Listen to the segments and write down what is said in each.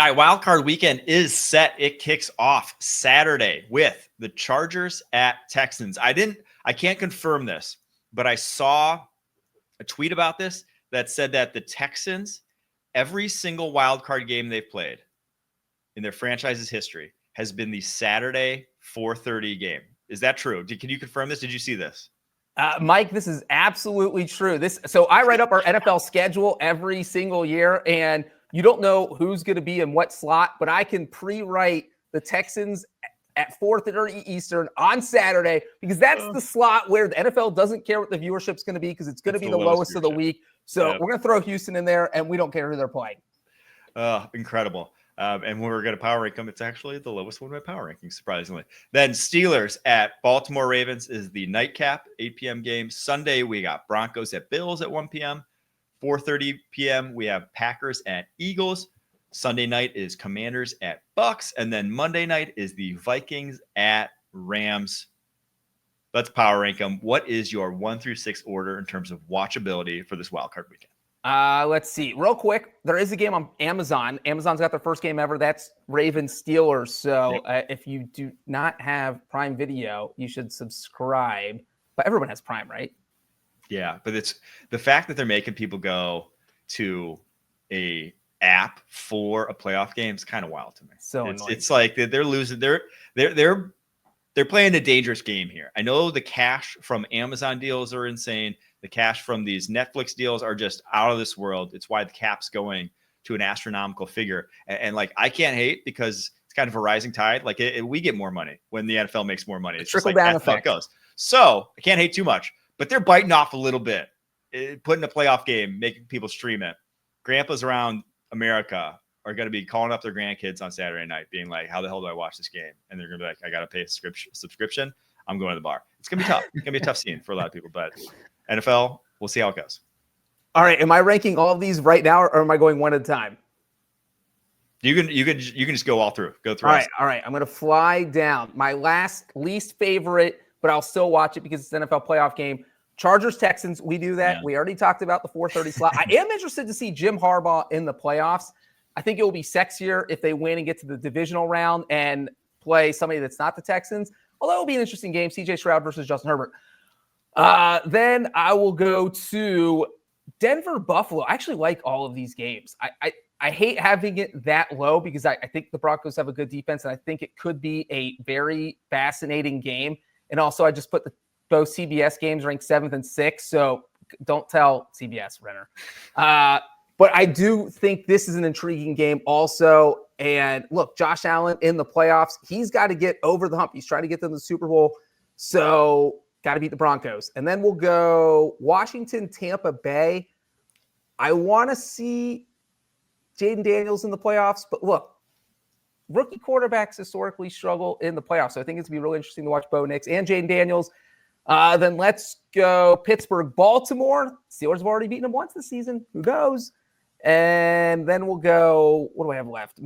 All right, Wildcard weekend is set. It kicks off Saturday with the Chargers at Texans. I can't confirm this, but I saw a tweet about this that said that the Texans, every single wildcard game they've played in their franchise's history has been the Saturday 4:30 game. Is that true? Can you confirm this? Did you see this? Mike, this is absolutely true. So I write up our NFL schedule every single year, and you don't know who's going to be in what slot, but I can pre-write the Texans at 4:30 Eastern on Saturday because that's the slot where the NFL doesn't care what the viewership's going to be because it's going to be the lowest of the week. So we're going to throw Houston in there, and we don't care who they're playing. Incredible. And when we're going to power rank them, it's actually the lowest one by power ranking, surprisingly. Then Steelers at Baltimore Ravens is the nightcap, 8 p.m. game. Sunday, we got Broncos at Bills at 1 p.m. 4:30 p.m. we have Packers at Eagles. Sunday night is Commanders at Bucks. And then Monday night is the Vikings at Rams. Let's power rank them. What is your 1 through 6 order in terms of watchability for this wildcard weekend? Let's see. Real quick, there is a game on Amazon. Amazon's got their first game ever. That's Ravens Steelers. So if you do not have Prime Video, you should subscribe. But everyone has Prime, right? Yeah, but it's the fact that they're making people go to a app for a playoff game is kind of wild to me. So it's like they're losing. They're playing a dangerous game here. I know the cash from Amazon deals are insane. The cash from these Netflix deals are just out of this world. It's why the cap's going to an astronomical figure. And like, I can't hate because it's kind of a rising tide. Like we get more money when the NFL makes more money. It's just like that's how it goes. So I can't hate too much, but they're biting off a little bit, putting a playoff game, making people stream it. Grandpas around America are going to be calling up their grandkids on Saturday night being like, how the hell do I watch this game? And they're going to be like, I got to pay a subscription. I'm going to the bar. It's going to be tough. It's going to be a tough scene for a lot of people, but NFL, we'll see how it goes. All right. Am I ranking all of these right now or am I going one at a time? You can just go all through. Go through. All right. I'm going to fly down. My least favorite, but I'll still watch it because it's an NFL playoff game. Chargers, Texans, we do that. Yeah. We already talked about the 4:30 slot. I am interested to see Jim Harbaugh in the playoffs. I think it will be sexier if they win and get to the divisional round and play somebody that's not the Texans. Although it will be an interesting game, C.J. Stroud versus Justin Herbert. Then I will go to Denver, Buffalo. I actually like all of these games. I hate having it that low because I think the Broncos have a good defense, and I think it could be a very fascinating game. And also, I just put both CBS games ranked 7th and 6th, so don't tell CBS, Renner. But I do think this is an intriguing game also. And look, Josh Allen in the playoffs, he's got to get over the hump. He's trying to get them to the Super Bowl, so got to beat the Broncos. And then we'll go Washington, Tampa Bay. I want to see Jaden Daniels in the playoffs, but look, rookie quarterbacks historically struggle in the playoffs. So I think it's going to be really interesting to watch Bo Nix and Jaden Daniels. Then let's go Pittsburgh, Baltimore. Steelers have already beaten them once this season. Who knows? And then we'll go, what do I have left?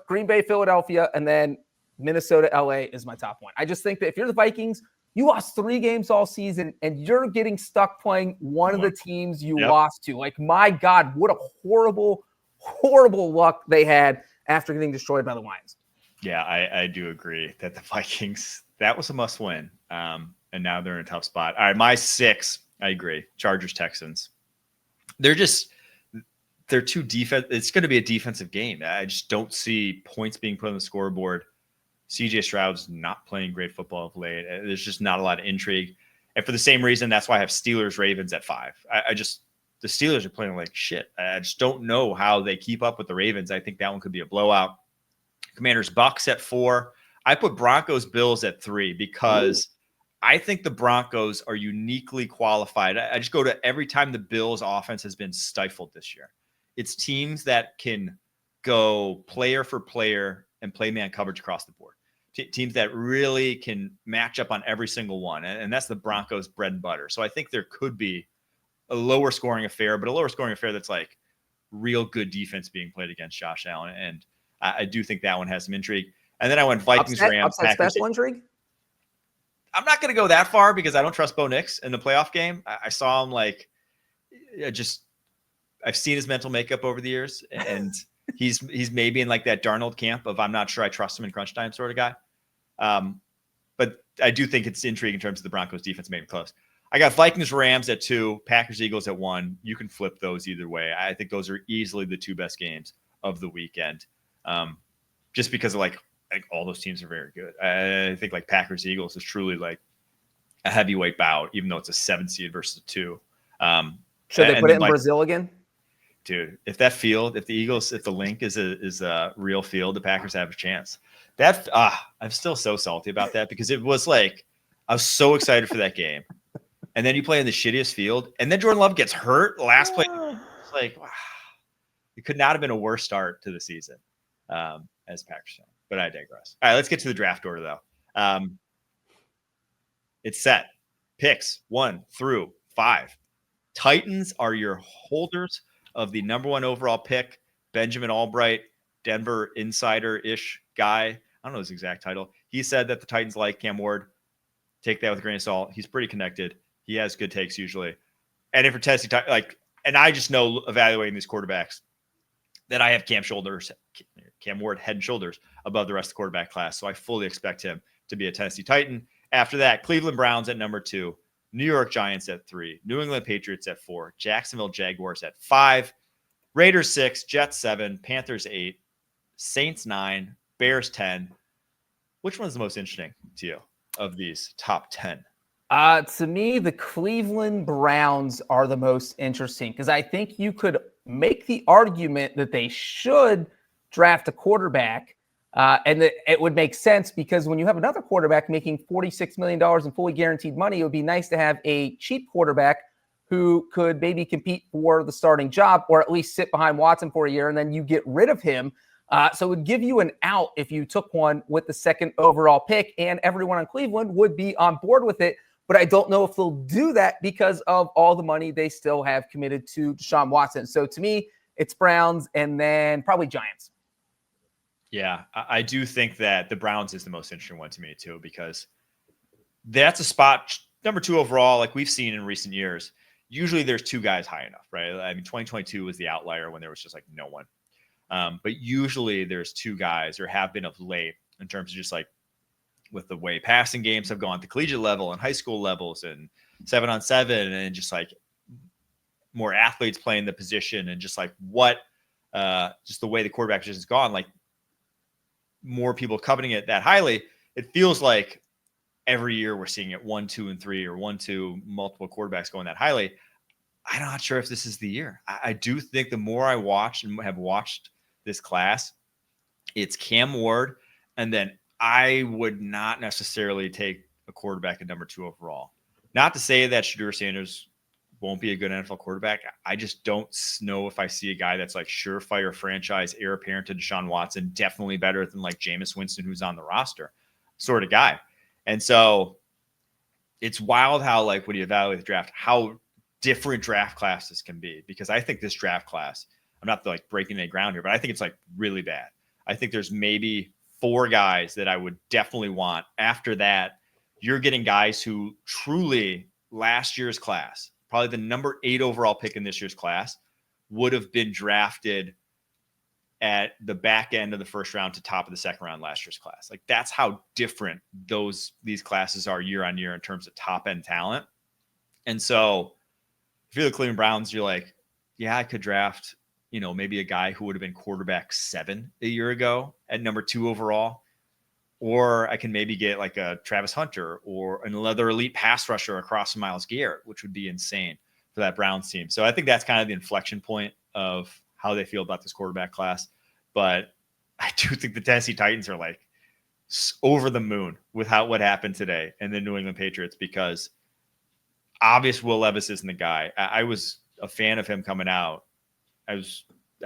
Green Bay, Philadelphia, and then Minnesota, LA is my top one. I just think that if you're the Vikings, you lost 3 games all season, and you're getting stuck playing one of the teams you lost to. Like, my God, what a horrible, horrible luck they had after getting destroyed by the Lions. Yeah, I do agree that the Vikings, that was a must win. And now they're in a tough spot. All right, my 6, I agree. Chargers, Texans. They're too defense. It's going to be a defensive game. I just don't see points being put on the scoreboard. CJ Stroud's not playing great football of late. There's just not a lot of intrigue. And for the same reason, that's why I have Steelers, Ravens at 5. The Steelers are playing like shit. I just don't know how they keep up with the Ravens. I think that one could be a blowout. Commanders, Bucks at 4. I put Broncos, Bills at 3 because I think the Broncos are uniquely qualified. I just go to every time the Bills offense has been stifled this year. It's teams that can go player for player and play man coverage across the board. Teams that really can match up on every single one. And that's the Broncos' bread and butter. So I think there could be a lower scoring affair, but a lower scoring affair that's like real good defense being played against Josh Allen. And I do think that one has some intrigue. And then I went Vikings, Rams, Packers. Special intrigue? I'm not going to go that far because I don't trust Bo Nix in the playoff game. I saw him I've seen his mental makeup over the years, and He's maybe in like that Darnold camp of I'm not sure I trust him in crunch time sort of guy. But I do think it's intriguing in terms of the Broncos defense made it close. I got Vikings Rams at 2, Packers Eagles at 1. You can flip those either way. I think those are easily the 2 best games of the weekend. Just because of like all those teams are very good. I think like Packers Eagles is truly like a heavyweight bout, even though it's a 7 seed versus a 2. Should they put it in Brazil again? Dude, if the link is a real field, the Packers have a chance. I'm still so salty about that because it was like I was so excited for that game, and then you play in the shittiest field, and then Jordan Love gets hurt last play. It's like wow, it could not have been a worse start to the season as Packers fan. But I digress. All right, let's get to the draft order though. It's set. Picks 1 through 5. Titans are your holders of the number 1 overall pick. Benjamin Albright, Denver insider-ish guy. I don't know his exact title. He said that the Titans like Cam Ward. Take that with a grain of salt. He's pretty connected. He has good takes usually. And if for Tennessee, and I just know evaluating these quarterbacks that I have Cam Ward head and shoulders above the rest of the quarterback class. So I fully expect him to be a Tennessee Titan. After that, Cleveland Browns at number 2, New York Giants at 3, New England Patriots at 4, Jacksonville Jaguars at 5, Raiders 6, Jets 7, Panthers 8, Saints 9, Bears 10. Which one's the most interesting to you of these top 10? To me, the Cleveland Browns are the most interesting because I think you could make the argument that they should draft a quarterback. And it would make sense because when you have another quarterback making $46 million in fully guaranteed money, it would be nice to have a cheap quarterback who could maybe compete for the starting job or at least sit behind Watson for a year and then you get rid of him. So it would give you an out if you took one with the 2nd overall pick, and everyone in Cleveland would be on board with it. But I don't know if they'll do that because of all the money they still have committed to Deshaun Watson. So to me, it's Browns and then probably Giants. Yeah, I do think that the Browns is the most interesting one to me too, because that's a spot number 2 overall, like we've seen in recent years. Usually there's 2 guys high enough, right? I mean, 2022 was the outlier when there was just like no one. But usually there's 2 guys, or have been of late, in terms of just like with the way passing games have gone at the collegiate level and high school levels and 7-on-7 and just like more athletes playing the position and just like just the way the quarterback position has gone, like more people coveting it that highly. It feels like every year we're seeing it 1, 2, and 3 or 1, 2, multiple quarterbacks going that highly. I'm not sure if this is the year. I do think the more I watch and have watched this class, it's Cam Ward. And then I would not necessarily take a quarterback at number 2 overall. Not to say that Shedeur Sanders won't be a good NFL quarterback. I just don't know if I see a guy that's like surefire franchise heir apparent to Deshaun Watson, definitely better than like Jameis Winston, who's on the roster sort of guy. And so it's wild how, like, when you evaluate the draft, how different draft classes can be, because I think this draft class, I'm not like breaking any ground here, but I think it's like really bad. I think there's maybe 4 guys that I would definitely want. After that, you're getting guys who truly last year's class, probably the number 8 overall pick in this year's class, would have been drafted at the back end of the first round to top of the second round last year's class. Like, that's how different these classes are year on year in terms of top end talent. And so if you're the Cleveland Browns, you're like, yeah, I could draft, maybe a guy who would have been quarterback 7 a year ago at number 2 overall. Or I can maybe get like a Travis Hunter or another elite pass rusher across from Myles Garrett, which would be insane for that Browns team. So I think that's kind of the inflection point of how they feel about this quarterback class. But I do think the Tennessee Titans are like over the moon with what happened today and the New England Patriots, because obvious Will Levis isn't the guy. I was a fan of him coming out. I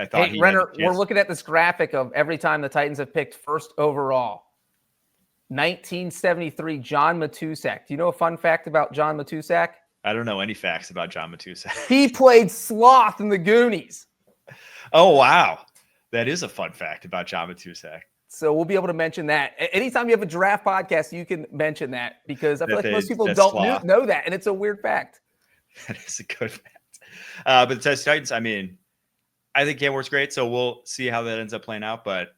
thought Renner, we're looking at this graphic of every time the Titans have picked first overall. 1973, John Matuszak. Do you know a fun fact about John Matuszak? I don't know any facts about John Matuszak. He played Sloth in the Goonies. Oh, wow. That is a fun fact about John Matuszak. So we'll be able to mention that. Anytime you have a draft podcast, you can mention that, because I feel like most people don't know that, and it's a weird fact. That is a good fact. But the Tennessee Titans, I mean, I think Gamore's great. So we'll see how that ends up playing out. But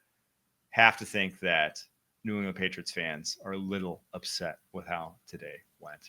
have to think that New England Patriots fans are a little upset with how today went.